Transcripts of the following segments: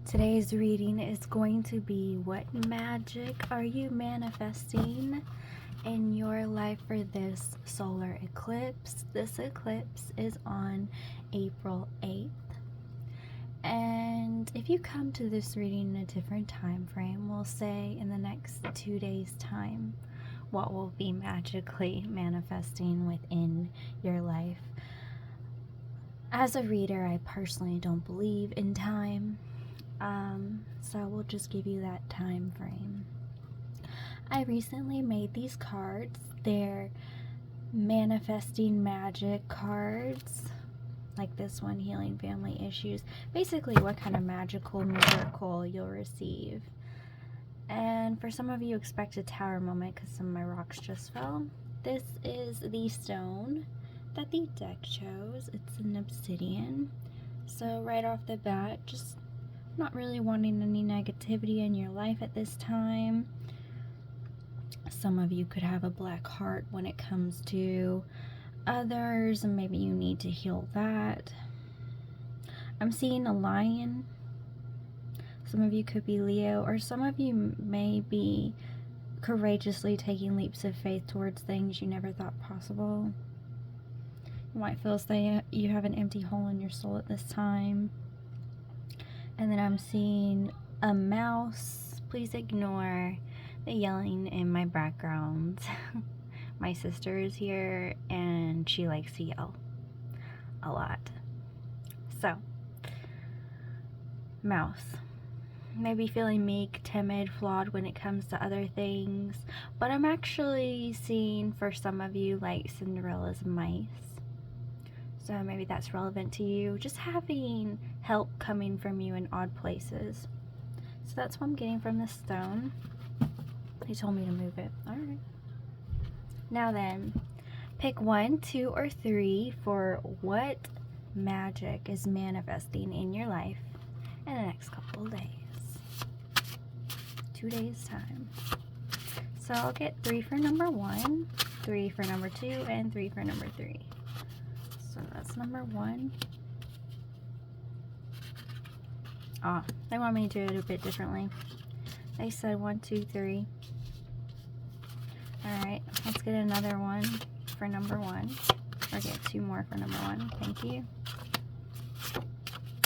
Today's reading is going to be what magic are you manifesting in your life for this solar eclipse. This eclipse is on April 8th. And if you come to this reading in a different time frame, we'll say in the next 2 days' time, what will be magically manifesting within your life. As a reader, I personally don't believe in time. So we'll just give you that time frame. I recently made these cards. They're manifesting magic cards, like this one, healing family issues. Basically, what kind of magical miracle you'll receive. And for some of you, expect a tower moment because some of my rocks just fell. This is the stone that the deck chose. It's an obsidian. So right off the bat, just not really wanting any negativity in your life at this time. Some of you could have a black heart when it comes to others, and maybe you need to heal that. I'm seeing a lion. Some of you could be Leo, or some of you may be courageously taking leaps of faith towards things you never thought possible. You might feel as though you have an empty hole in your soul at this time. And then I'm seeing a mouse. Please ignore the yelling in my background. My sister is here and she likes to yell a lot. So, mouse. Maybe feeling meek, timid, flawed when it comes to other things. But I'm actually seeing for some of you like Cinderella's mice. So maybe that's relevant to you. Just having help coming from you in odd places. So that's what I'm getting from this stone. He told me to move it. Alright. Now then, pick 1, 2, or 3 for what magic is manifesting in your life in the next couple of days. 2 days time. So I'll get 3 for number 1, 3 for number 2, and 3 for number 3. So that's number 1. They want me to do it a bit differently. They said 1, 2, 3. Alright, let's get another one for number 1. Or get 2 more for number 1. Thank you.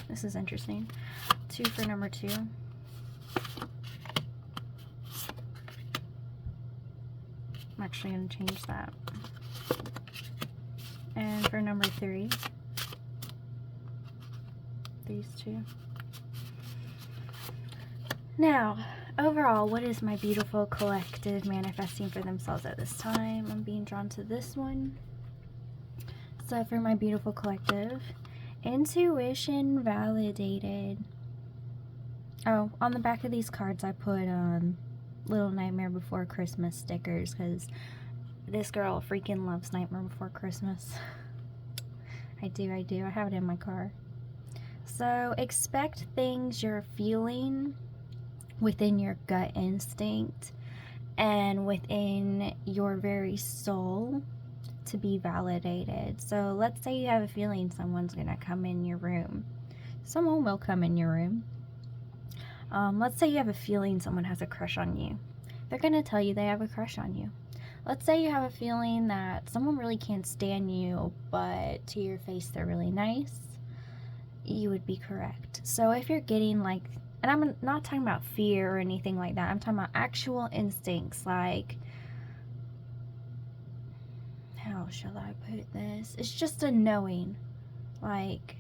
This is interesting. 2 for number 2. I'm actually going to change that. And for number 3, these 2. Now, overall, what is my beautiful collective manifesting for themselves at this time? I'm being drawn to this one. So for my beautiful collective, intuition validated. Oh, on the back of these cards, I put Little Nightmare Before Christmas stickers because this girl freaking loves Nightmare Before Christmas. I do. I have it in my car. So expect things you're feeling within your gut instinct and within your very soul to be validated. So let's say you have a feeling someone's going to come in your room. Someone will come in your room. Let's say you have a feeling someone has a crush on you. They're going to tell you they have a crush on you. Let's say you have a feeling that someone really can't stand you, but to your face they're really nice. You would be correct. So if you're getting like, and I'm not talking about fear or anything like that. I'm talking about actual instincts, like, how shall I put this? It's just a knowing. Like,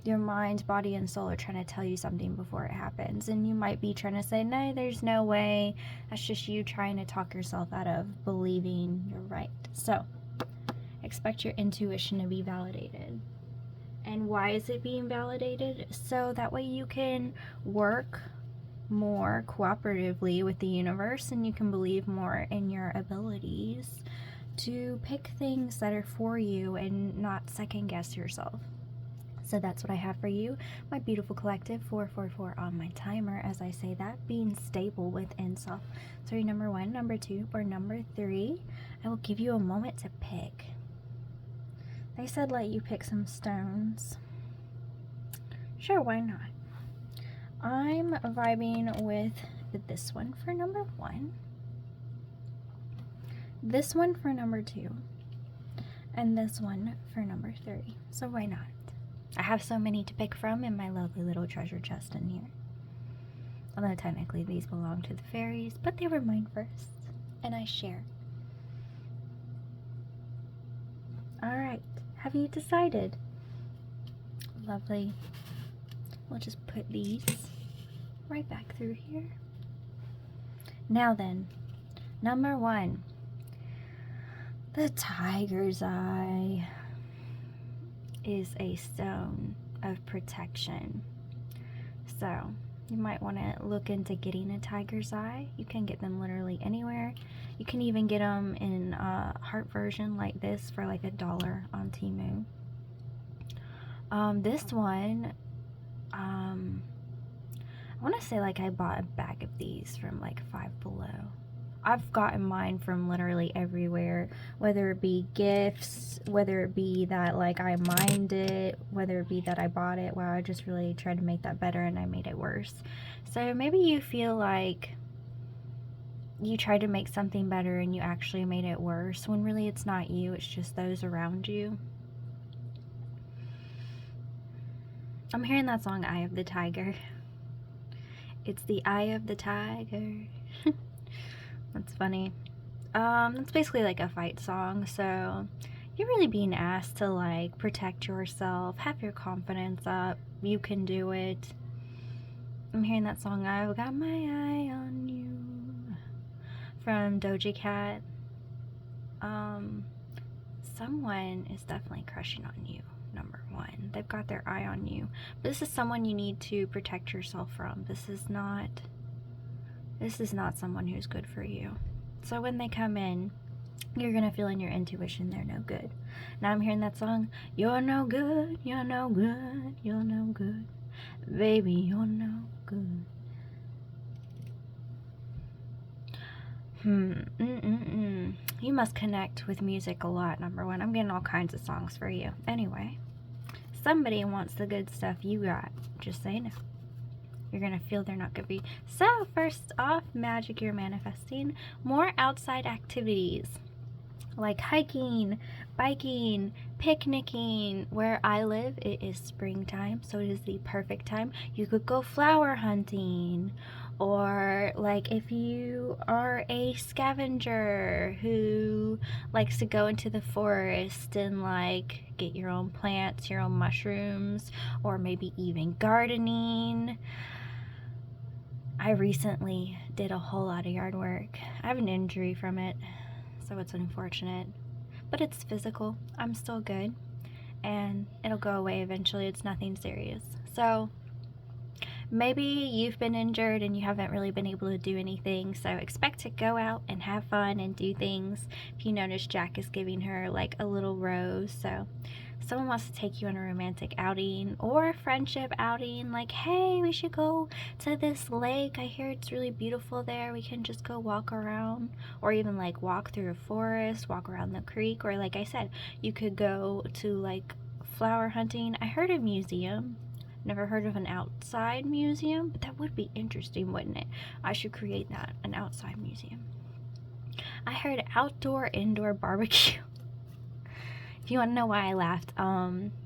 your mind, body, and soul are trying to tell you something before it happens. And you might be trying to say, no, there's no way. That's just you trying to talk yourself out of believing you're right. So, expect your intuition to be validated. And why is it being validated? So that way you can work more cooperatively with the universe and you can believe more in your abilities to pick things that are for you and not second guess yourself. So that's what I have for you, my beautiful collective. 444 on my timer as I say that, being stable within self. So you're number 1, number 2, or number 3. I will give you a moment to pick. They said let you pick some stones. Sure, why not? I am vibing with this one for number 1, this one for number 2, and this one for number 3. So why not? I have so many to pick from in my lovely little treasure chest in here. Although technically these belong to the fairies, but they were mine first, and I share. Alright, have you decided? Lovely. We'll just put these right back through here. Now then, number 1, the tiger's eye is a stone of protection. So you might want to look into getting a tiger's eye. You can get them literally anywhere. You can even get them in a heart version like this for like $1 on Temu. This one, I want to say like I bought a bag of these from like Five Below. I've gotten mine from literally everywhere, whether it be gifts, whether it be that like I mined it, whether it be that I bought it. Wow, I just really tried to make that better and I made it worse. So maybe you feel like you tried to make something better and you actually made it worse, when really it's not you, it's just those around you. I'm hearing that song, Eye of the Tiger. It's the eye of the tiger. That's funny. It's basically like a fight song, so you're really being asked to like protect yourself, have your confidence up, you can do it. I'm hearing that song, I've got my eye on you, from Doja Cat. Someone is definitely crushing on you, number 1. They've got their eye on you. But this is someone you need to protect yourself from. This is not someone who's good for you. So when they come in, you're gonna feel in your intuition they're no good. Now I'm hearing that song, you're no good, you're no good, you're no good, baby, you're no good. You must connect with music a lot, number 1. I'm getting all kinds of songs for you. Anyway, somebody wants the good stuff you got. Just say no. You're gonna feel they're not gonna be. So first off, magic you're manifesting. More outside activities like hiking, biking, picnicking. Where I live, it is springtime, so it is the perfect time. You could go flower hunting, or like if you are a scavenger who likes to go into the forest and like get your own plants, your own mushrooms, or maybe even gardening. I recently did a whole lot of yard work. I have an injury from it, so it's unfortunate, but it's physical. I'm still good, and it'll go away eventually. It's nothing serious. So maybe you've been injured and you haven't really been able to do anything, so expect to go out and have fun and do things. If you notice, Jack is giving her like a little rose, so someone wants to take you on a romantic outing or a friendship outing, like, hey, we should go to this lake, I hear it's really beautiful there, we can just go walk around, or even like walk through a forest, walk around the creek, or like I said, you could go to like flower hunting. I heard a museum. Never heard of an outside museum, but that would be interesting, wouldn't it? I should create that, an outside museum. I heard outdoor indoor barbecue. If you want to know why I laughed,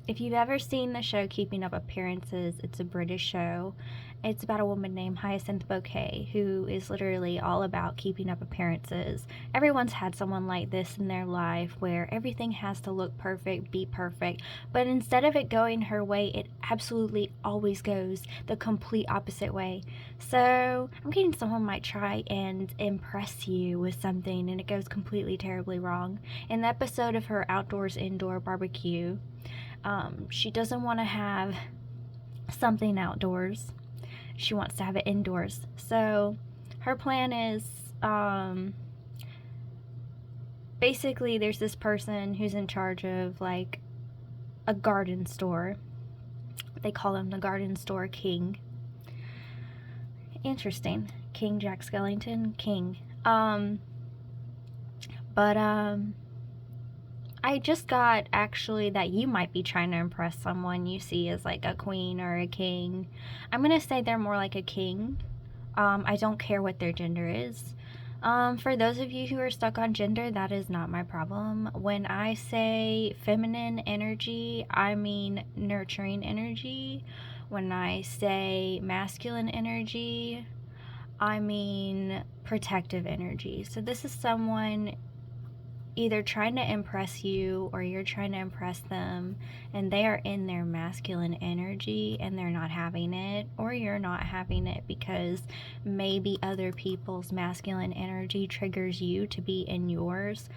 if you've ever seen the show Keeping Up Appearances, it's a British show. It's about a woman named Hyacinth Bouquet who is literally all about keeping up appearances. Everyone's had someone like this in their life where everything has to look perfect, be perfect, but instead of it going her way, it absolutely always goes the complete opposite way. So I'm getting someone might try and impress you with something and it goes completely terribly wrong. In the episode of her outdoors indoor barbecue, she doesn't want to have something outdoors. She wants to have it indoors. So her plan is, basically there's this person who's in charge of like a garden store. They call him the garden store king. Interesting. King Jack Skellington, king. But I just got actually that you might be trying to impress someone you see as like a queen or a king. I'm gonna say they're more like a king. I don't care what their gender is. For those of you who are stuck on gender, that is not my problem. When I say feminine energy, I mean nurturing energy. When I say masculine energy, I mean protective energy. So this is someone either trying to impress you or you're trying to impress them, and they are in their masculine energy and they're not having it, or you're not having it because maybe other people's masculine energy triggers you to be in yours.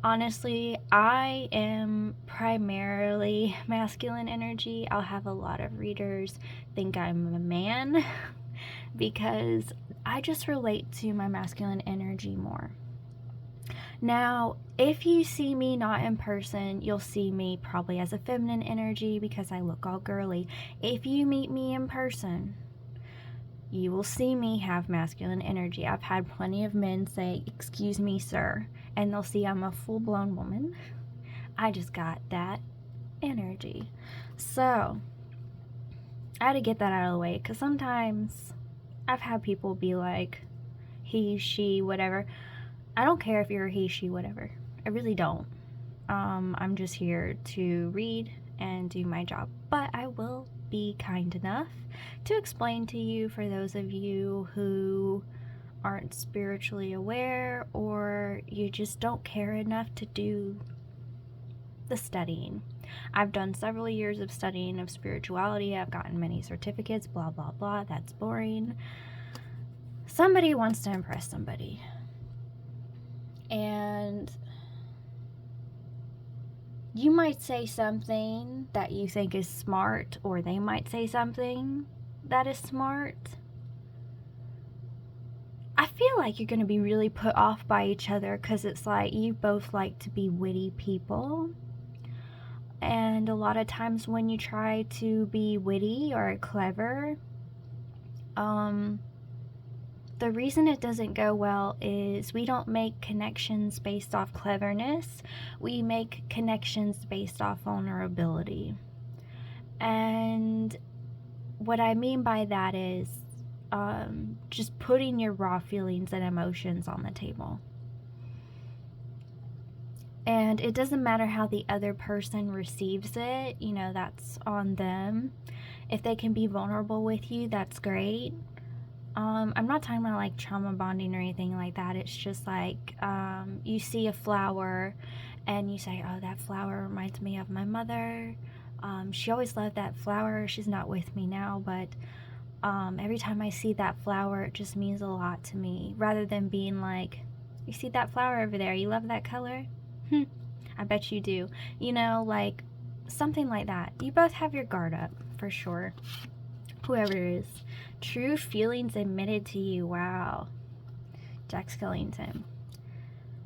Honestly, I am primarily masculine energy. I'll have a lot of readers think I'm a man because I just relate to my masculine energy more. Now, if you see me not in person, you'll see me probably as a feminine energy because I look all girly. If you meet me in person, you will see me have masculine energy. I've had plenty of men say, "Excuse me, sir," and they'll see I'm a full-blown woman. I just got that energy. So, I had to get that out of the way because sometimes I've had people be like, he, she, whatever. I don't care if you're a he, she, whatever. I really don't. I'm just here to read and do my job. But I will be kind enough to explain to you, for those of you who aren't spiritually aware or you just don't care enough to do the studying. I've done several years of studying of spirituality. I've gotten many certificates, blah, blah, blah. That's boring. Somebody wants to impress somebody. And you might say something that you think is smart, or they might say something that is smart. I feel like you're going to be really put off by each other because it's like you both like to be witty people. And a lot of times when you try to be witty or clever, the reason it doesn't go well is we don't make connections based off cleverness. We make connections based off vulnerability. And what I mean by that is just putting your raw feelings and emotions on the table. And it doesn't matter how the other person receives it, that's on them. If they can be vulnerable with you, that's great. I'm not talking about like trauma bonding or anything like that. It's just like you see a flower and you say, "Oh, that flower reminds me of my mother. She always loved that flower. She's not with me now, but every time I see that flower, it just means a lot to me." Rather than being like, "You see that flower over there? You love that color? I bet you do." Like something like that. You both have your guard up for sure. Whoever it is. True feelings admitted to you. Wow. Jack Skellington.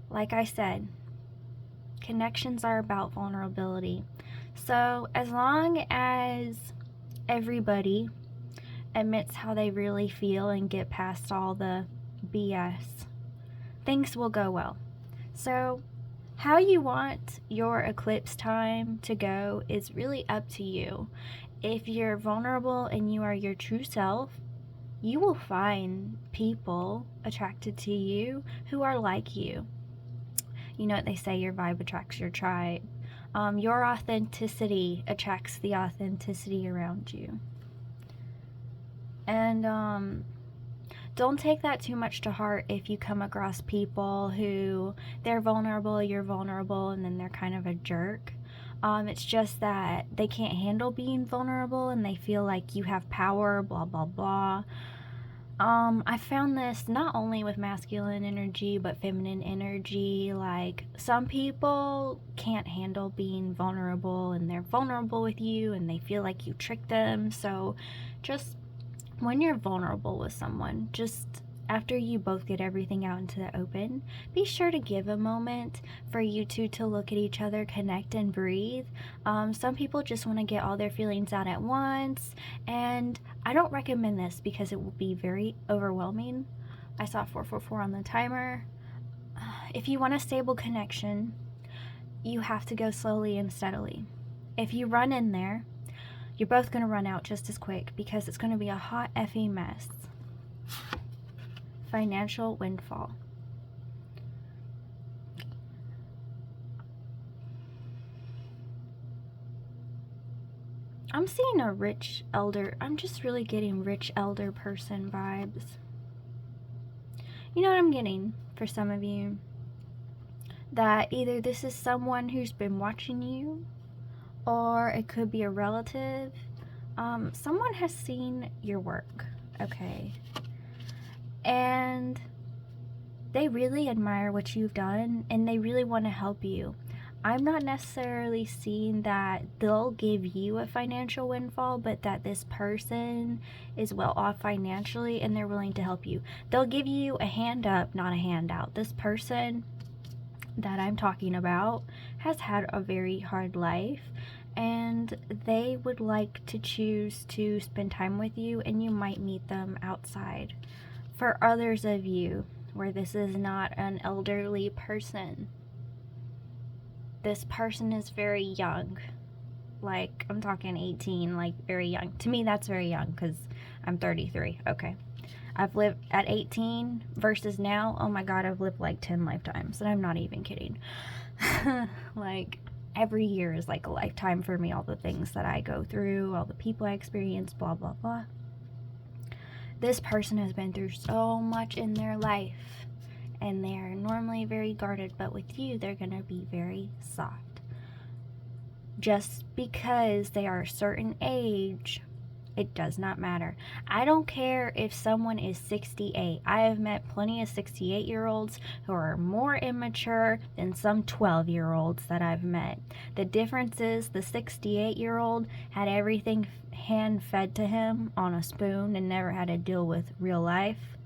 Like I said, connections are about vulnerability. So as long as everybody admits how they really feel and get past all the BS, things will go well. So how you want your eclipse time to go is really up to you. If you're vulnerable and you are your true self, you will find people attracted to you who are like you. You know what they say, your vibe attracts your tribe. Your authenticity attracts the authenticity around you. And don't take that too much to heart if you come across people who they're vulnerable, you're vulnerable, and then they're kind of a jerk. It's just that they can't handle being vulnerable and they feel like you have power, blah, blah, blah. I found this not only with masculine energy, but feminine energy. Like, some people can't handle being vulnerable and they're vulnerable with you and they feel like you tricked them. So just when you're vulnerable with someone, just after you both get everything out into the open, be sure to give a moment for you two to look at each other, connect, and breathe. Some people just want to get all their feelings out at once, and I don't recommend this because it will be very overwhelming. I saw 444 on the timer. If you want a stable connection, you have to go slowly and steadily. If you run in there, you're both going to run out just as quick because it's going to be a hot effing mess. Financial windfall. I'm seeing a rich elder. I'm just really getting rich elder person vibes. You know what I'm getting for some of you? That either this is someone who's been watching you, or it could be a relative. Someone has seen your work, okay? And they really admire what you've done, and they really want to help you. I'm not necessarily seeing that they'll give you a financial windfall, but that this person is well off financially and they're willing to help you. They'll give you a hand up, not a handout. This person that I'm talking about has had a very hard life, and they would like to choose to spend time with you, and you might meet them outside. For others of you, where this is not an elderly person, this person is very young. Like, I'm talking 18, like very young. To me, that's very young because I'm 33. Okay. I've lived at 18 versus now, oh my God, I've lived like 10 lifetimes. And I'm not even kidding. Like, every year is like a lifetime for me. All the things that I go through, all the people I experience, blah, blah, blah. This person has been through so much in their life. And they're normally very guarded, but with you, they're going to be very soft. Just because they are a certain age, it does not matter. I don't care if someone is 68. I have met plenty of 68-year-olds who are more immature than some 12-year-olds that I've met. The difference is the 68-year-old had everything hand-fed to him on a spoon and never had to deal with real life.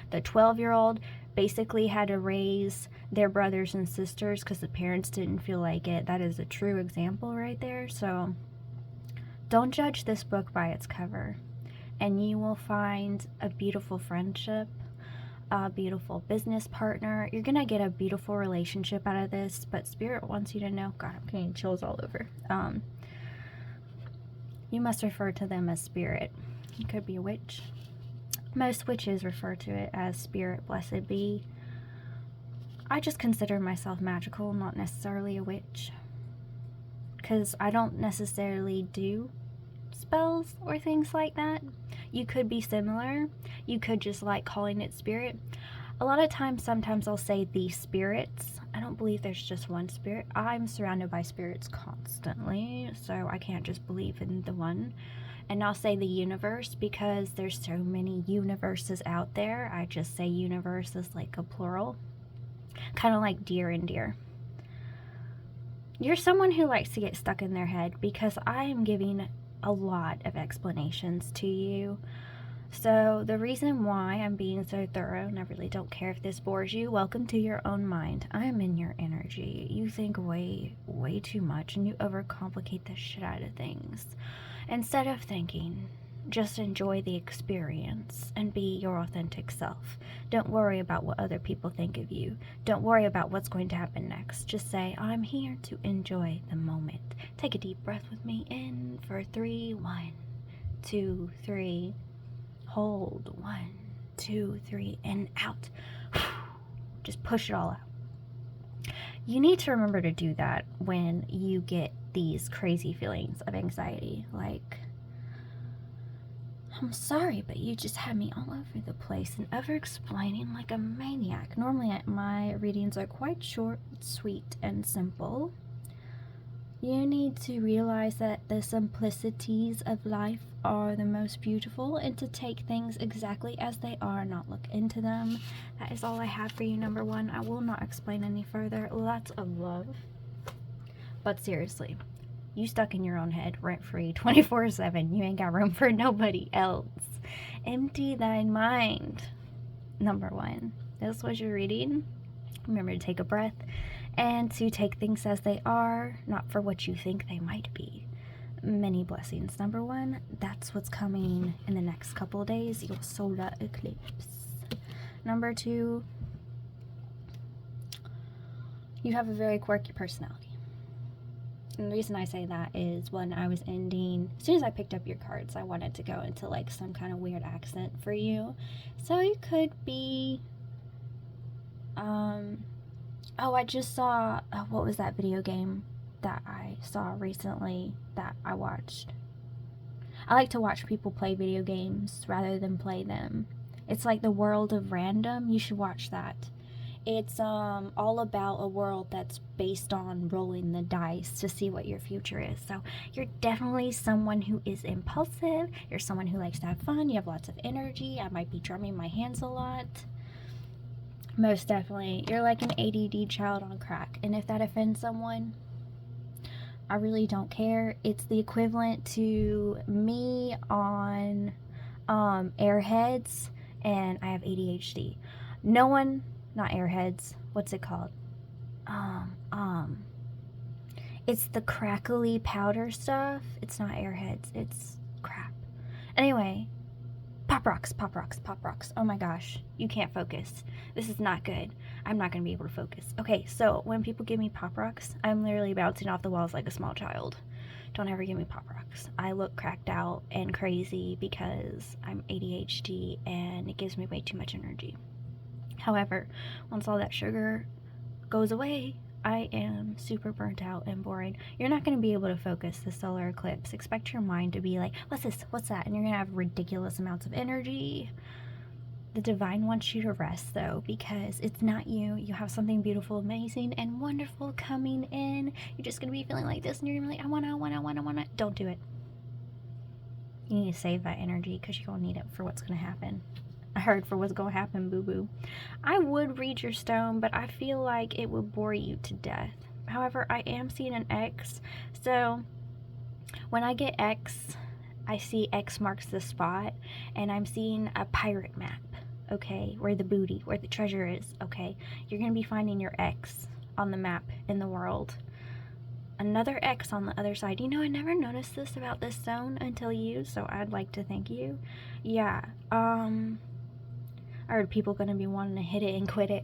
The 12-year-old basically had to raise their brothers and sisters because the parents didn't feel like it. That is a true example right there. So don't judge this book by its cover, and you will find a beautiful friendship, a beautiful business partner. You're gonna get a beautiful relationship out of this, but Spirit wants you to know, God, I'm getting chills all over. You must refer to them as Spirit. You could be a witch. Most witches refer to it as Spirit, blessed be. I just consider myself magical, not necessarily a witch, because I don't necessarily do spells or things like that. You could be similar. You could just like calling it Spirit. A lot of times, sometimes I'll say the spirits. I don't believe there's just one spirit. I'm surrounded by spirits constantly, so I can't just believe in the one. And I'll say the universe because there's so many universes out there. I just say universe as like a plural. Kind of like dear and dear. You're someone who likes to get stuck in their head because I am giving a lot of explanations to you. So the reason why I'm being so thorough, and I really don't care if this bores you, welcome to your own mind. I am in your energy. You think way, way too much and you overcomplicate the shit out of things. Instead of thinking, just enjoy the experience and be your authentic self. Don't worry about what other people think of you. Don't worry about what's going to happen next. Just say, I'm here to enjoy the moment. Take a deep breath with me in for 3, 1, 2, 3. Hold 1, 2, 3, and out. Just push it all out. You need to remember to do that when you get these crazy feelings of anxiety. Like, I'm sorry, but you just had me all over the place and over-explaining like a maniac. Normally, my readings are quite short, sweet, and simple. You need to realize that the simplicities of life are the most beautiful, and to take things exactly as they are, not look into them. That is all I have for you, number 1. I will not explain any further. Lots of love. But seriously, you stuck in your own head, rent-free, 24/7. You ain't got room for nobody else. Empty thine mind. Number 1. This was your reading. Remember to take a breath and to take things as they are, not for what you think they might be. Many blessings. Number 1, that's what's coming in the next couple of days, your solar eclipse. Number 2, you have a very quirky personality. And the reason I say that is when I was ending, as soon as I picked up your cards, I wanted to go into like some kind of weird accent for you. So it could be, oh, I just saw, what was that video game that I saw recently that I watched? I like to watch people play video games rather than play them. It's like the World of Random. You should watch that. It's all about a world that's based on rolling the dice to see what your future is. So you're definitely someone who is impulsive. You're someone who likes to have fun. You have lots of energy. I might be drumming my hands a lot. Most definitely. You're like an ADD child on crack. And if that offends someone, I really don't care. It's the equivalent to me on Airheads, and I have ADHD. No one, not Airheads, what's it called? It's the crackly powder stuff. It's not Airheads, it's crap. Anyway, Pop Rocks, Pop Rocks, Pop Rocks. Oh my gosh, you can't focus. This is not good. I'm not going to be able to focus. Okay, so when people give me Pop Rocks, I'm literally bouncing off the walls like a small child. Don't ever give me Pop Rocks. I look cracked out and crazy because I'm ADHD and it gives me way too much energy. However, once all that sugar goes away, I am super burnt out and boring. You're not going to be able to focus the solar eclipse. Expect your mind to be like, what's this? What's that? And you're going to have ridiculous amounts of energy. The divine wants you to rest, though, because it's not you. You have something beautiful, amazing, and wonderful coming in. You're just going to be feeling like this, and you're going to be like, I wanna. Don't do it. You need to save that energy because you're going to need it for what's going to happen. I heard for what's going to happen, boo-boo. I would read your stone, but I feel like it would bore you to death. However, I am seeing an X, so when I get X, I see X marks the spot, and I'm seeing a pirate map, okay, where the booty, where the treasure is, okay? You're going to be finding your X on the map in the world. Another X on the other side. You know, I never noticed this about this stone until you, so I'd like to thank you. Yeah, I heard people going to be wanting to hit it and quit it.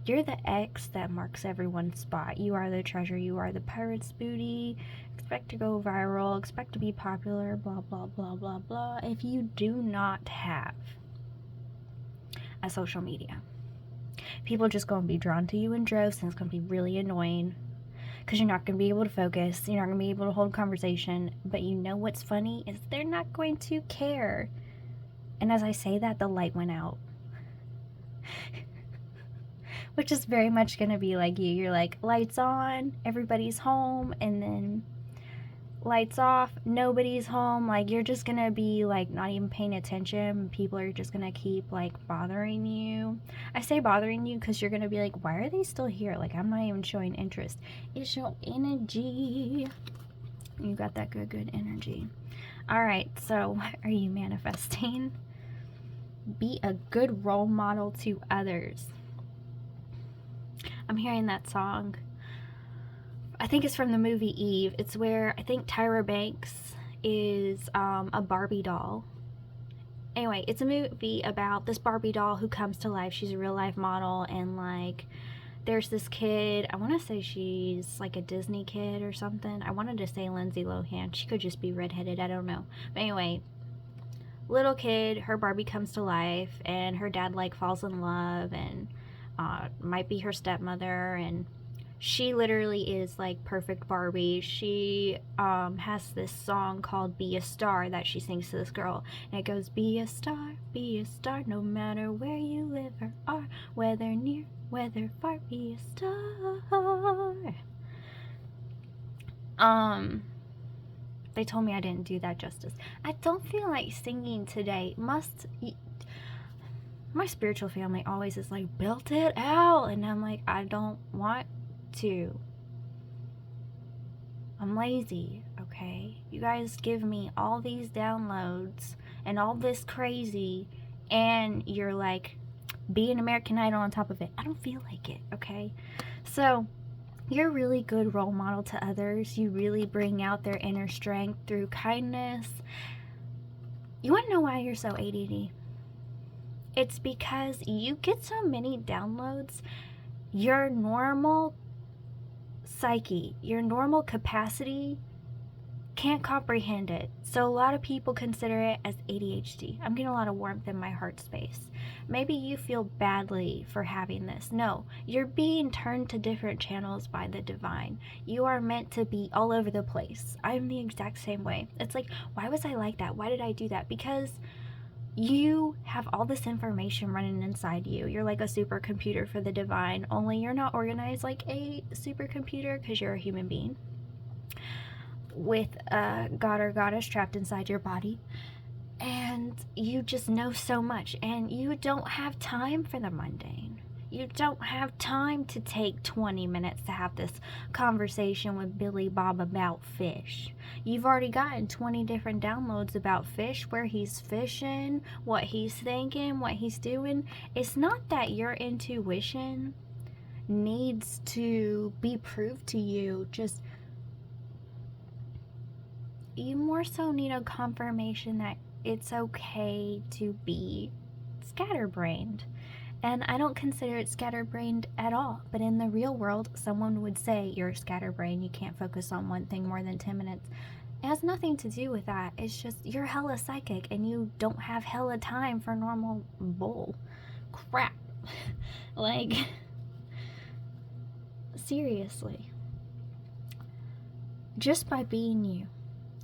You're the X that marks everyone's spot. You are the treasure. You are the pirate's booty. Expect to go viral. Expect to be popular. Blah, blah, blah, blah, blah. If you do not have a social media, people are just going to be drawn to you in droves, and it's going to be really annoying because you're not going to be able to focus. You're not going to be able to hold conversation. But you know what's funny is they're not going to care. And as I say that, the light went out. Which is very much going to be like you. You're like, lights on, everybody's home, and then lights off, nobody's home. Like, you're just going to be like not even paying attention. People are just going to keep like bothering you. I say bothering you because you're going to be like, why are they still here? Like, I'm not even showing interest. It's your energy. You got that good energy. All right, so what are you manifesting? Be a good role model to others. I'm hearing that song. I think it's from the movie Eve. It's where I think Tyra Banks is a Barbie doll. Anyway, it's a movie about this Barbie doll who comes to life. She's a real life model, and like there's this kid. I want to say she's like a Disney kid or something. I wanted to say Lindsay Lohan. She could just be redheaded. I don't know. But anyway, little kid, her Barbie comes to life, and her dad like falls in love and might be her stepmother, and she literally is like perfect Barbie. She has this song called Be a Star that she sings to this girl, and it goes, be a star, no matter where you live or are, whether near, whether far, be a star. They told me I didn't do that justice. I don't feel like singing today. My spiritual family always is like, belt it out, and I'm like, I don't want to. I'm lazy, okay? You guys give me all these downloads and all this crazy, and you're like, be an American Idol on top of it. I don't feel like it, okay? So you're a really good role model to others. You really bring out their inner strength through kindness. You want to know why you're so ADD? It's because you get so many downloads. Your normal psyche, your normal capacity can't comprehend it. So a lot of people consider it as ADHD. I'm getting a lot of warmth in my heart space. Maybe you feel badly for having this. No, you're being turned to different channels by the divine. You are meant to be all over the place. I'm the exact same way. It's like, why was I like that? Why did I do that? Because you have all this information running inside you. You're like a supercomputer for the divine, only you're not organized like a supercomputer because you're a human being with a god or goddess trapped inside your body, and you just know so much, and you don't have time for the mundane. You don't have time to take 20 minutes to have this conversation with Billy Bob about fish. You've already gotten 20 different downloads about fish, where he's fishing, what he's thinking, what he's doing. It's not that your intuition needs to be proved to you, just you more so need a confirmation that it's okay to be scatterbrained. And I don't consider it scatterbrained at all. But in the real world, someone would say you're scatterbrained. You can't focus on one thing more than 10 minutes. It has nothing to do with that. It's just you're hella psychic and you don't have hella time for normal bull crap. Like, seriously. Just by being you.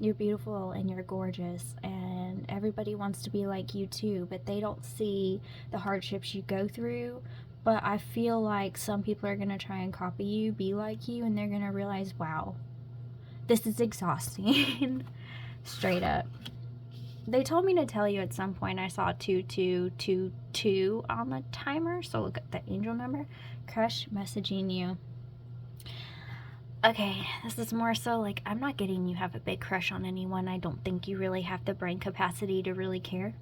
You're beautiful and you're gorgeous, and everybody wants to be like you too, but they don't see the hardships you go through. But I feel like some people are going to try and copy you, be like you, and they're going to realize, wow, this is exhausting. Straight up. They told me to tell you at some point I saw 2222 on the timer, so look at the angel number. Crush messaging you. Okay, this is more so like, I'm not getting you have a big crush on anyone. I don't think you really have the brain capacity to really care.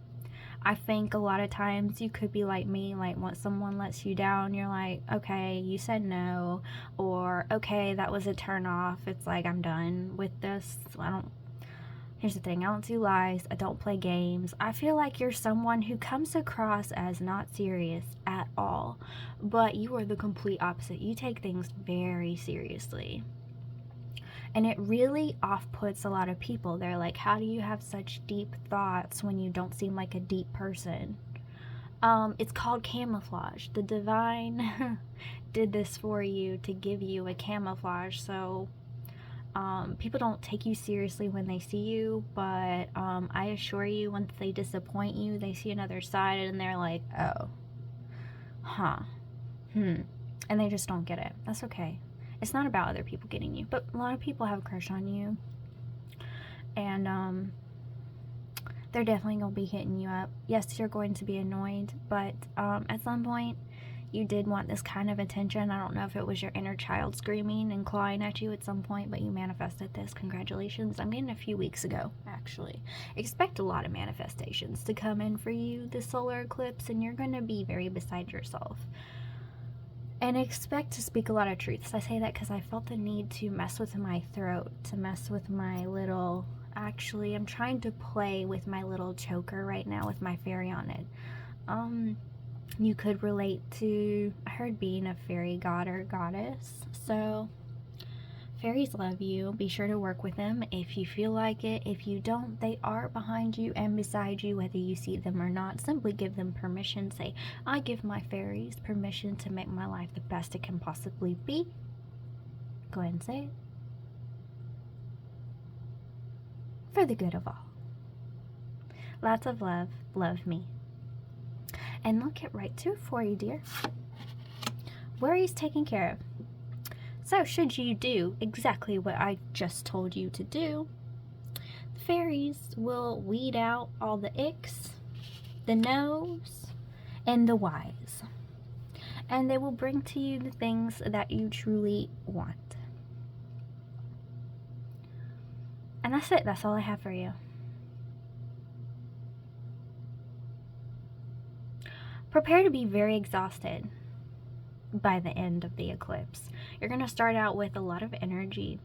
I think a lot of times you could be like me, like once someone lets you down, you're like, okay, you said no, or okay, that was a turn off. It's like, I'm done with this. Here's the thing, I don't do lies, I don't play games. I feel like you're someone who comes across as not serious at all, but you are the complete opposite. You take things very seriously. And it really off-puts a lot of people. They're like, how do you have such deep thoughts when you don't seem like a deep person? It's called camouflage. The divine did this for you to give you a camouflage, so people don't take you seriously when they see you, but I assure you, once they disappoint you, they see another side and they're like, oh, and they just don't get it. That's okay. It's not about other people getting you, but a lot of people have a crush on you, and they're definitely going to be hitting you up. Yes, you're going to be annoyed, but at some point, you did want this kind of attention. I don't know if it was your inner child screaming and clawing at you at some point, but you manifested this. Congratulations. I'm getting a few weeks ago, actually. Expect a lot of manifestations to come in for you this solar eclipse, and you're going to be very beside yourself. And expect to speak a lot of truths. I say that because I felt the need to mess with my throat, to mess with my little... Actually, I'm trying to play with my little choker right now with my fairy on it. You could relate to, I heard, being a fairy god or goddess. So, fairies love you. Be sure to work with them if you feel like it. If you don't, they are behind you and beside you, whether you see them or not. Simply give them permission. Say, I give my fairies permission to make my life the best it can possibly be. Go ahead and say it. For the good of all. Lots of love. Love me. And they'll get right to it for you, dear. Worries taken care of. So, should you do exactly what I just told you to do, the fairies will weed out all the icks, the no's, and the whys. And they will bring to you the things that you truly want. And that's it. That's all I have for you. Prepare to be very exhausted by the end of the eclipse. You're going to start out with a lot of energy,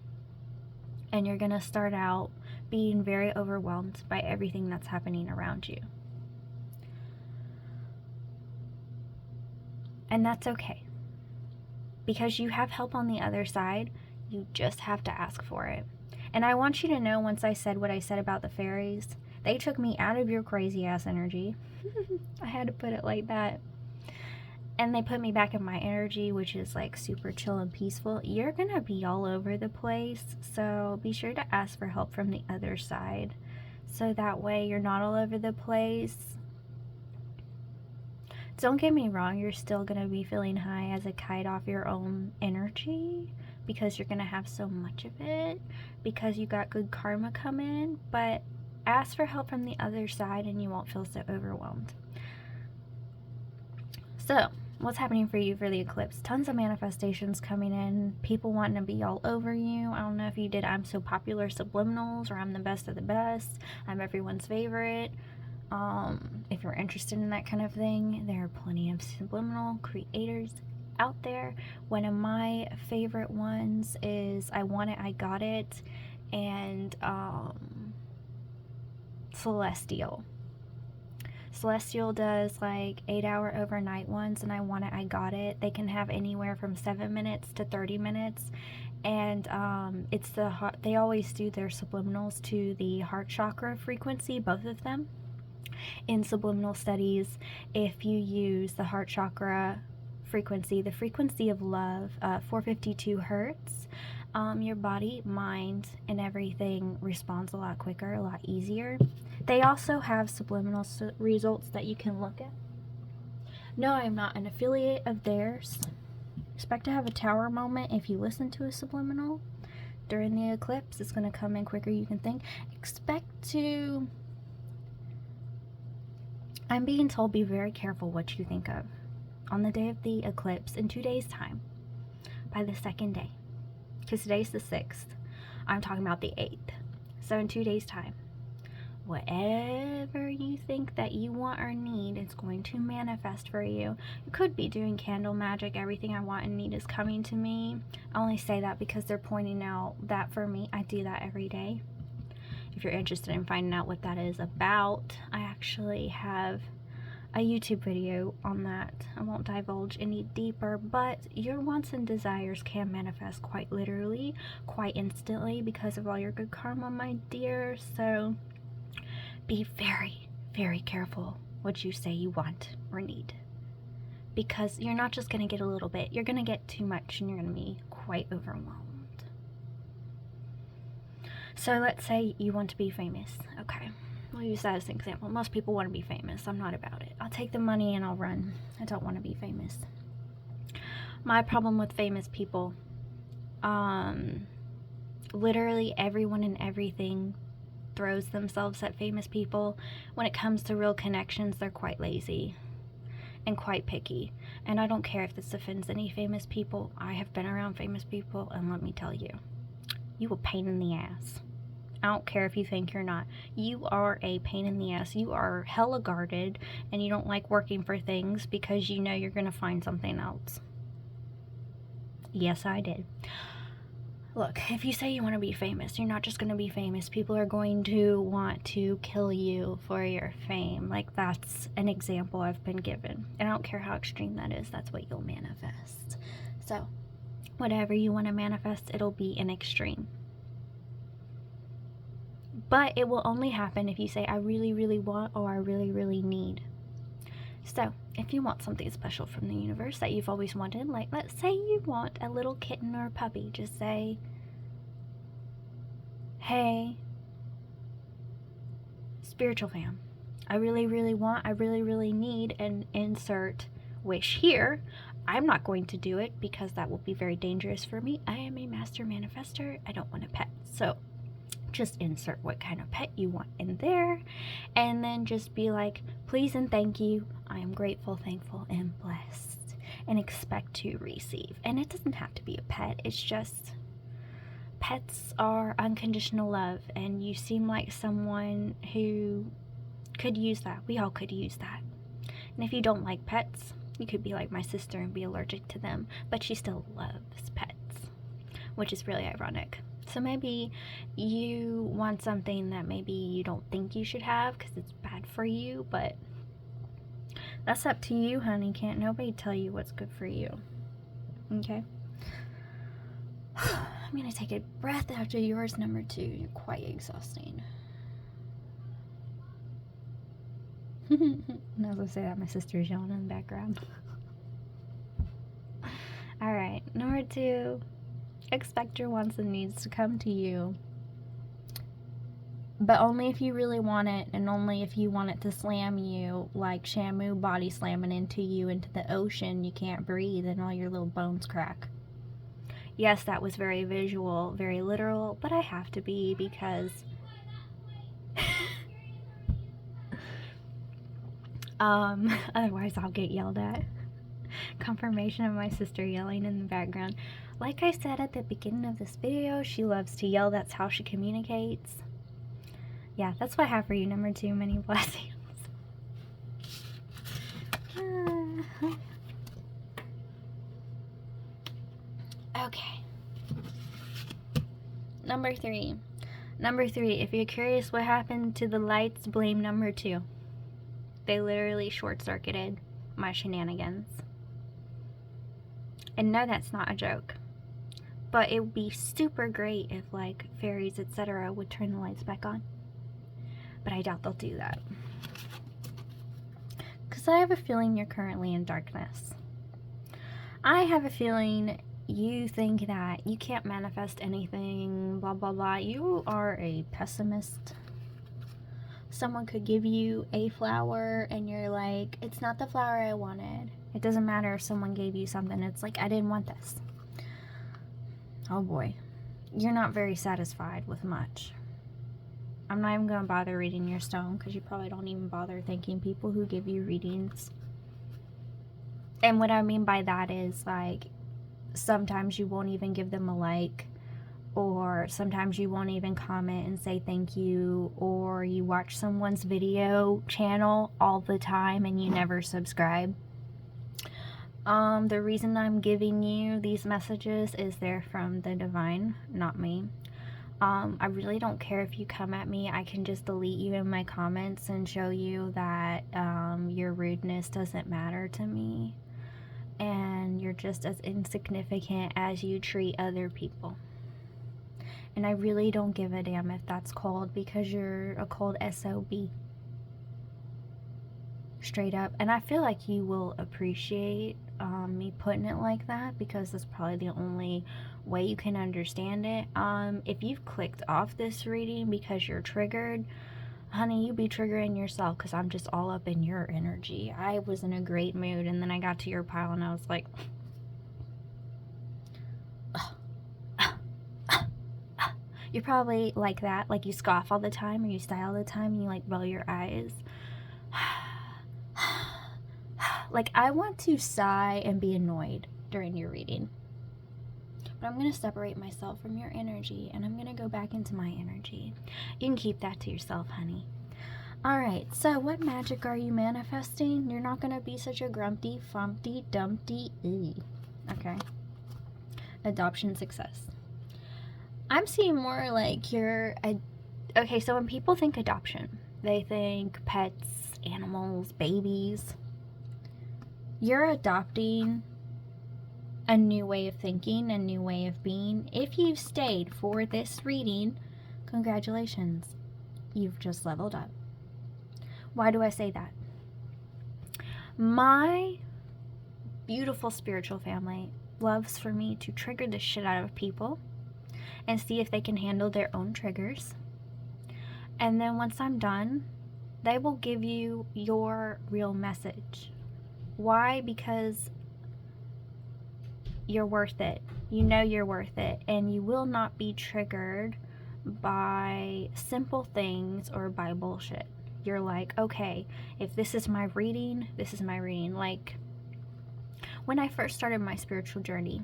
and you're going to start out being very overwhelmed by everything that's happening around you. And that's okay, because you have help on the other side. You just have to ask for it. And I want you to know, once I said what I said about the fairies, they took me out of your crazy ass energy. I had to put it like that. And they put me back in my energy, which is like super chill and peaceful. You're gonna be all over the place, so be sure to ask for help from the other side, so that way you're not all over the place. Don't get me wrong, you're still gonna be feeling high as a kite off your own energy, because you're gonna have so much of it, because you got good karma coming. But ask for help from the other side and you won't feel so overwhelmed. So what's happening for you for the eclipse? Tons of manifestations coming in, people wanting to be all over you. I don't know if you did I'm so popular subliminals, or I'm the best of the best, I'm everyone's favorite. If you're interested in that kind of thing, there are plenty of subliminal creators out there. One of my favorite ones is I Want It, I Got It, and Celestial. Celestial does like 8-hour overnight ones, and I Want It, I Got It. They can have anywhere from 7 minutes to 30 minutes. And they always do their subliminals to the heart chakra frequency, both of them. In subliminal studies, if you use the heart chakra frequency, the frequency of love, 452 hertz, your body, mind, and everything responds a lot quicker, a lot easier. They also have subliminal results that you can look at. No, I am not an affiliate of theirs. Expect to have a tower moment if you listen to a subliminal during the eclipse. It's going to come in quicker you can think. I'm being told, be very careful what you think of on the day of the eclipse in 2 days' time, by the second day, because today's the 6th. I'm talking about the 8th. So in 2 days' time, whatever you think that you want or need is going to manifest for you. You could be doing candle magic. Everything I want and need is coming to me. I only say that because they're pointing out that for me, I do that every day. If you're interested in finding out what that is about, I actually have a YouTube video on that. I won't divulge any deeper, but your wants and desires can manifest quite literally, quite instantly, because of all your good karma, my dear. So be very, very careful what you say you want or need, because you're not just going to get a little bit, you're going to get too much and you're going to be quite overwhelmed. So let's say you want to be famous. Okay, we'll use that as an example. Most people want to be famous. I'm not about it. I'll take the money and I'll run. I don't want to be famous. My problem with famous people, literally everyone and everything throws themselves at famous people. When it comes to real connections, they're quite lazy and quite picky. And I don't care if this offends any famous people. I have been around famous people, and let me tell you, you a pain in the ass. I don't care if you think you're not. You are a pain in the ass. You are hella guarded, and you don't like working for things because you know you're going to find something else. Yes, I did. Look, if you say you want to be famous, you're not just going to be famous. People are going to want to kill you for your fame. Like, that's an example I've been given. And I don't care how extreme that is. That's what you'll manifest. So, whatever you want to manifest, it'll be an extreme. But it will only happen if you say, I really, really want, or I really, really need. So, if you want something special from the universe that you've always wanted, like let's say you want a little kitten or a puppy, just say, hey, spiritual fam, I really, really want, I really, really need, and insert wish here. I'm not going to do it because that will be very dangerous for me. I am a master manifester. I don't want a pet. So, just insert what kind of pet you want in there, and then just be like, please and thank you, I am grateful, thankful, and blessed, and expect to receive. And it doesn't have to be a pet. It's just, pets are unconditional love, and you seem like someone who could use that. We all could use that. And if you don't like pets, you could be like my sister and be allergic to them, but she still loves pets, which is really ironic. So maybe you want something that maybe you don't think you should have because it's bad for you, but that's up to you, honey. Can't nobody tell you what's good for you. Okay? I'm going to take a breath after yours, number 2. You're quite exhausting. And as I say that, my sister's yelling in the background. Alright, number 2. Expect your wants and needs to come to you. But only if you really want it, and only if you want it to slam you like Shamu body slamming into you into the ocean. You can't breathe and all your little bones crack. Yes, that was very visual, very literal, but I have to be because otherwise I'll get yelled at. Confirmation of my sister yelling in the background. Like I said at the beginning of this video, she loves to yell. That's how she communicates. Yeah, that's what I have for you, number 2. Many blessings. Okay. Number 3. Number 3, if you're curious what happened to the lights, blame number 2. They literally short-circuited my shenanigans. And no, that's not a joke. But it would be super great if, like, fairies, etc. would turn the lights back on. But I doubt they'll do that. Because I have a feeling you're currently in darkness. I have a feeling you think that you can't manifest anything, blah, blah, blah. You are a pessimist. Someone could give you a flower and you're like, it's not the flower I wanted. It doesn't matter if someone gave you something. It's like, I didn't want this. Oh boy. You're not very satisfied with much. I'm not even going to bother reading your stone because you probably don't even bother thanking people who give you readings. And what I mean by that is, like, sometimes you won't even give them a like, or sometimes you won't even comment and say thank you, or you watch someone's video channel all the time and you never subscribe. The reason I'm giving you these messages is they're from the divine, not me. I really don't care if you come at me. I can just delete you in my comments and show you that your rudeness doesn't matter to me. And you're just as insignificant as you treat other people. And I really don't give a damn if that's cold, because you're a cold SOB. Straight up. And I feel like you will appreciate me putting it like that, because that's probably the only way you can understand it. If you've clicked off this reading because you're triggered, honey, you be triggering yourself, because I'm just all up in your energy. I was in a great mood, and then I got to your pile and I was like, you're probably like that, like you scoff all the time, or you sigh all the time, and you like roll your eyes. Like, I want to sigh and be annoyed during your reading. But I'm going to separate myself from your energy, and I'm going to go back into my energy. You can keep that to yourself, honey. Alright, so what magic are you manifesting? You're not going to be such a grumpy, fumpty, dumpty, okay. Adoption success. I'm seeing more like you're... Okay, so when people think adoption, they think pets, animals, babies. You're adopting a new way of thinking, a new way of being. If you've stayed for this reading, congratulations. You've just leveled up. Why do I say that? My beautiful spiritual family loves for me to trigger the shit out of people and see if they can handle their own triggers. And then once I'm done, they will give you your real message. Why? Because you're worth it. You know you're worth it, and you will not be triggered by simple things or by bullshit. You're like, okay, if this is my reading, this is my reading. Like, when I first started my spiritual journey,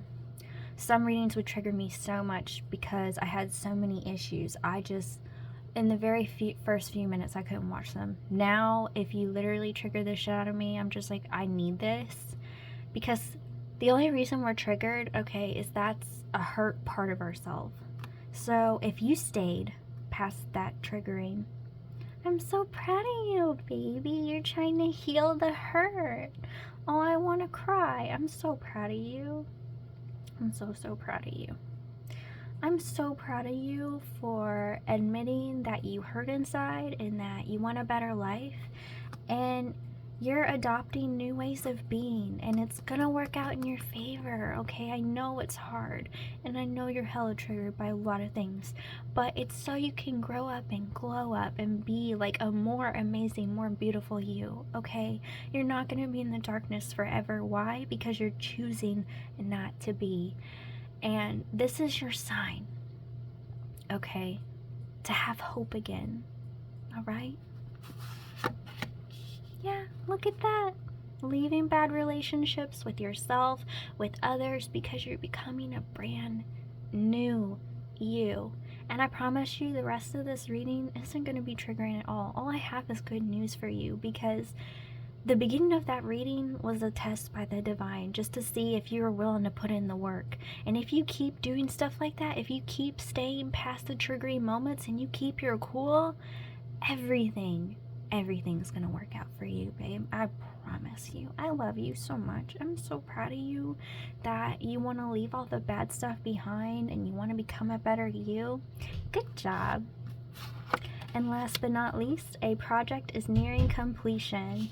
some readings would trigger me so much because I had so many issues. In the very first few minutes, I couldn't watch them. Now, if you literally trigger the shit out of me, I'm just like, I need this. Because the only reason we're triggered, okay, is that's a hurt part of ourselves. So if you stayed past that triggering, I'm so proud of you, baby. You're trying to heal the hurt. Oh, I want to cry. I'm so proud of you. I'm so, so proud of you. I'm so proud of you for admitting that you hurt inside and that you want a better life. And you're adopting new ways of being, and it's gonna work out in your favor, okay? I know it's hard, and I know you're hella triggered by a lot of things, but it's so you can grow up and glow up and be like a more amazing, more beautiful you, okay? You're not gonna be in the darkness forever. Why? Because you're choosing not to be. And this is your sign, okay? To have hope again, all right? Yeah, look at that. Leaving bad relationships with yourself, with others, because you're becoming a brand new you. And I promise you, the rest of this reading isn't going to be triggering at all. All I have is good news for you, because the beginning of that reading was a test by the divine, just to see if you were willing to put in the work. And if you keep doing stuff like that, if you keep staying past the triggering moments and you keep your cool, everything's gonna work out for you, babe. I promise you. I love you so much. I'm so proud of you that you want to leave all the bad stuff behind and you want to become a better you. Good job. And last but not least, a project is nearing completion.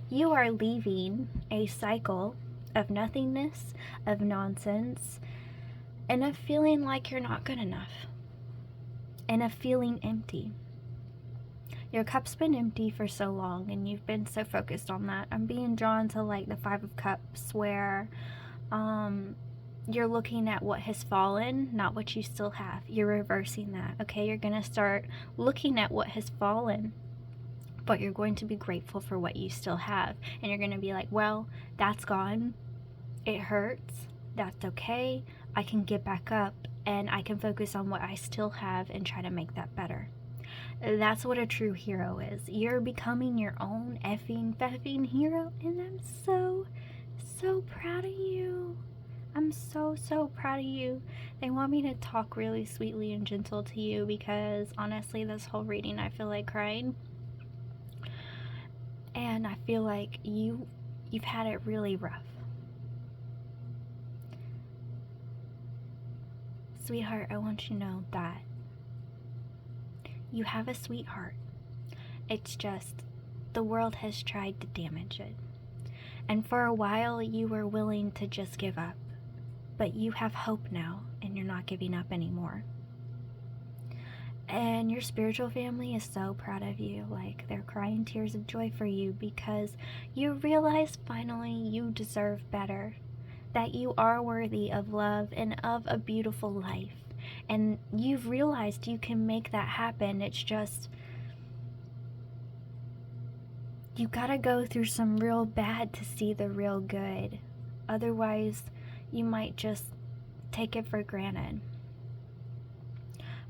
You are leaving a cycle of nothingness, of nonsense, and of feeling like you're not good enough, and of feeling empty. Your cup's been empty for so long, and you've been so focused on that. I'm being drawn to like the Five of Cups, where you're looking at what has fallen, not what you still have. You're reversing that, okay? You're going to start looking at what has fallen, but you're going to be grateful for what you still have. And you're going to be like, well, that's gone. It hurts. That's okay. I can get back up, and I can focus on what I still have and try to make that better. That's what a true hero is. You're becoming your own effing hero, and I'm so proud of you. I'm so proud of you. They want me to talk really sweetly and gentle to you, because honestly, this whole reading I feel like crying. And I feel like you've had it really rough. Sweetheart, I want you to know that you have a sweetheart. It's just the world has tried to damage it. And for a while you were willing to just give up. But you have hope now, and you're not giving up anymore. And your spiritual family is so proud of you. Like, they're crying tears of joy for you, because you realize finally you deserve better. That you are worthy of love and of a beautiful life. And you've realized you can make that happen. It's just, you gotta go through some real bad to see the real good. Otherwise, you might just take it for granted.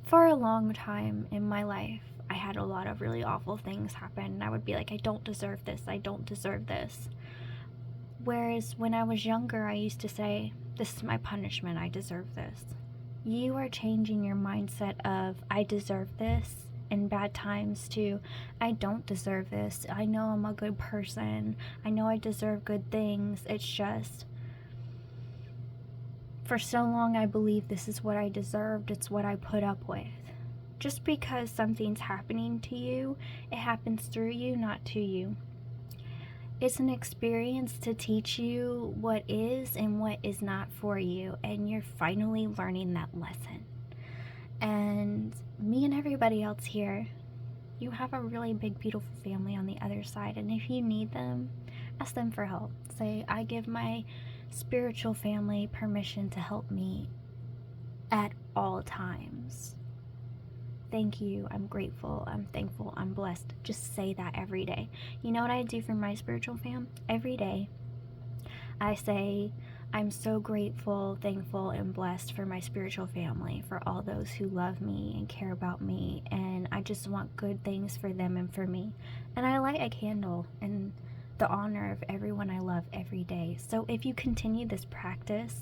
For a long time in my life, I had a lot of really awful things happen, and I would be like, I don't deserve this, I don't deserve this. Whereas when I was younger, I used to say, this is my punishment, I deserve this. You are changing your mindset of, I deserve this, in bad times, to, I don't deserve this. I know I'm a good person. I know I deserve good things. It's just, for so long I believed this is what I deserved. It's what I put up with. Just because something's happening to you, it happens through you, not to you. It's an experience to teach you what is and what is not for you, and you're finally learning that lesson. And me and everybody else here, you have a really big, beautiful family on the other side, and if you need them, ask them for help. Say, I give my spiritual family permission to help me at all times. Thank you, I'm grateful, I'm thankful, I'm blessed. Just say that every day. You know what I do for my spiritual fam? Every day I say, I'm so grateful, thankful, and blessed for my spiritual family, for all those who love me and care about me, and I just want good things for them and for me. And I light a candle in the honor of everyone I love every day. So if you continue this practice,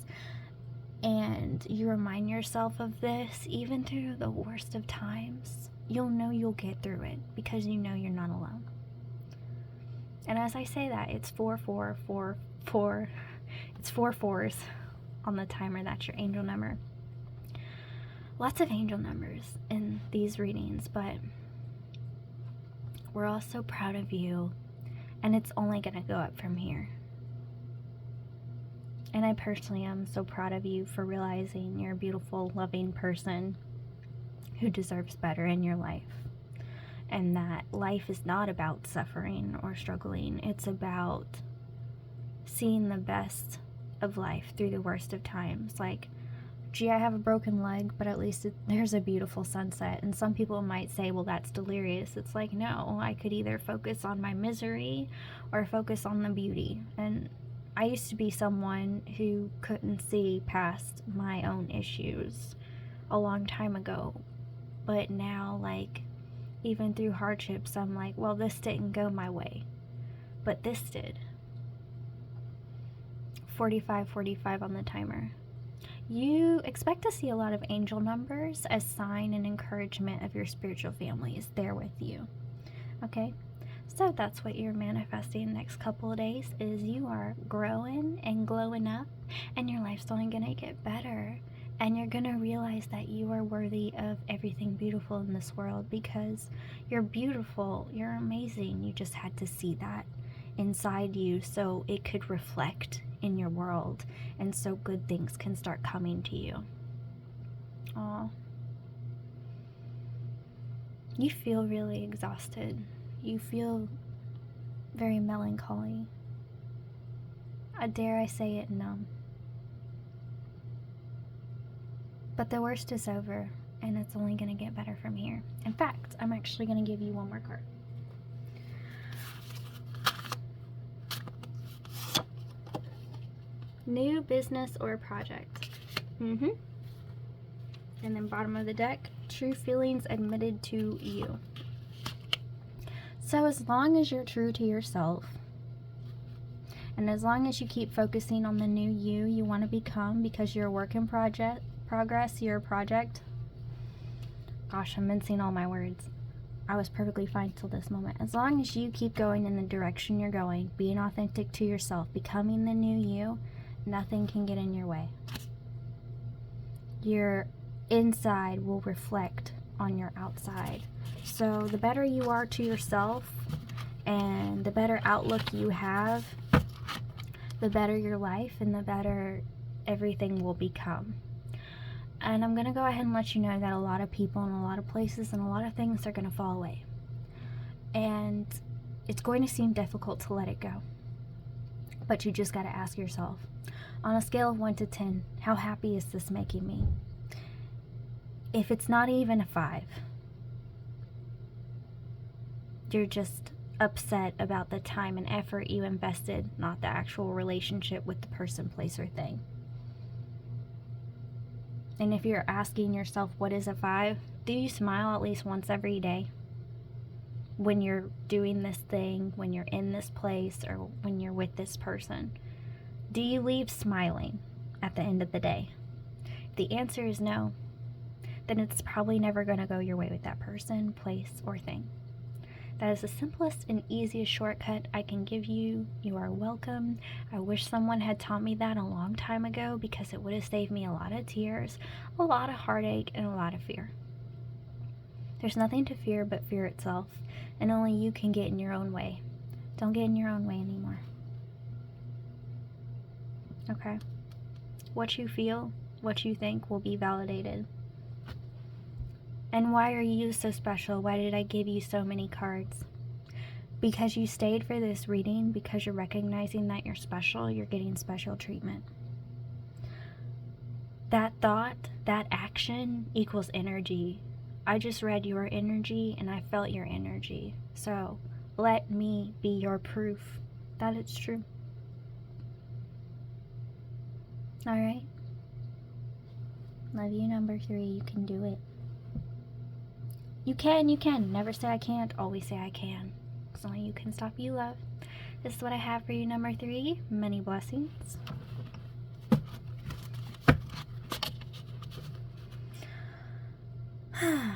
and you remind yourself of this, even through the worst of times, you'll know you'll get through it, because you know you're not alone. And as I say that, it's 444. It's 4 4s on the timer. That's your angel number. lots of angel numbers in these readings, but we're all so proud of you, and it's only going to go up from here. And I personally am so proud of you for realizing you're a beautiful, loving person who deserves better in your life. And that life is not about suffering or struggling. It's about seeing the best of life through the worst of times. Like, gee, I have a broken leg, but at least there's a beautiful sunset. And some people might say, well, that's delirious. It's like, no, I could either focus on my misery or focus on the beauty. And I used to be someone who couldn't see past my own issues a long time ago. But now, like, even through hardships, I'm like, well, this didn't go my way, but this did. 45 on the timer. You expect to see a lot of angel numbers as sign and encouragement of your spiritual family is there with you. Okay? So that's what you're manifesting the next couple of days, is you are growing and glowing up, and your life's only going to get better. And you're going to realize that you are worthy of everything beautiful in this world, because you're beautiful, you're amazing. You just had to see that inside you so it could reflect in your world, and so good things can start coming to you. Aw. You feel really exhausted. You feel very melancholy. Dare I say it, numb. But the worst is over, and it's only going to get better from here. In fact, I'm actually going to give you one more card. New business or project. And then bottom of the deck, true feelings admitted to you. So as long as you're true to yourself, and as long as you keep focusing on the new you want to become, because you're a work in progress, you're a project. Gosh, I'm mincing all my words. I was perfectly fine till this moment. As long as you keep going in the direction you're going, being authentic to yourself, becoming the new you, nothing can get in your way. Your inside will reflect on your outside. So the better you are to yourself, and the better outlook you have, the better your life and the better everything will become. And I'm going to go ahead and let you know that a lot of people and a lot of places and a lot of things are going to fall away. And it's going to seem difficult to let it go. But you just got to ask yourself, on a scale of 1 to 10, how happy is this making me? If it's not even a 5, you're just upset about the time and effort you invested, not the actual relationship with the person, place, or thing. And if you're asking yourself, what is a 5? Do you smile at least once every day? When you're doing this thing, when you're in this place, or when you're with this person? Do you leave smiling at the end of the day? If the answer is no, then it's probably never going to go your way with that person, place, or thing. That is the simplest and easiest shortcut I can give you. You are welcome. I wish someone had taught me that a long time ago, because it would have saved me a lot of tears, a lot of heartache, and a lot of fear. There's nothing to fear but fear itself, and only you can get in your own way. Don't get in your own way anymore. Okay? What you feel, what you think will be validated. And why are you so special? Why did I give you so many cards? Because you stayed for this reading, because you're recognizing that you're special, you're getting special treatment. That thought, that action equals energy. I just read your energy and I felt your energy. So let me be your proof that it's true. Alright? Love you, number 3. You can do it. You can. Never say I can't, always say I can. Because only you can stop you, love. This is what I have for you, number 3. Many blessings. I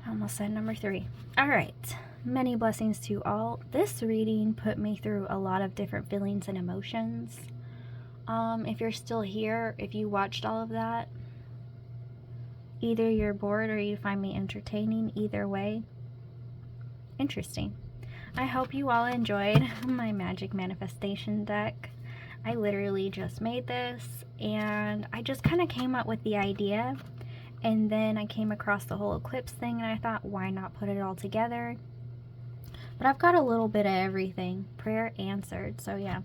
almost said number 3. Alright. Many blessings to all. This reading put me through a lot of different feelings and emotions. If you're still here, if you watched all of that, Either you're bored or you find me entertaining. Either way, interesting. I hope you all enjoyed my magic manifestation deck. I literally just made this, and I just kind of came up with the idea, and then I came across the whole eclipse thing, and I thought, why not put it all together? But I've got a little bit of everything. Prayer answered. So yeah.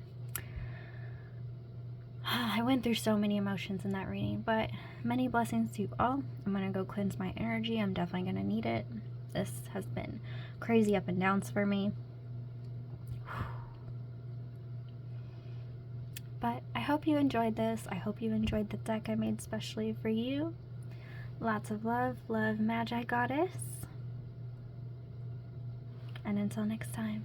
I went through so many emotions in that reading, but many blessings to you all. I'm going to go cleanse my energy. I'm definitely going to need it. This has been crazy up and downs for me. But I hope you enjoyed this. I hope you enjoyed the deck I made specially for you. Lots of love, Magi Goddess. And until next time.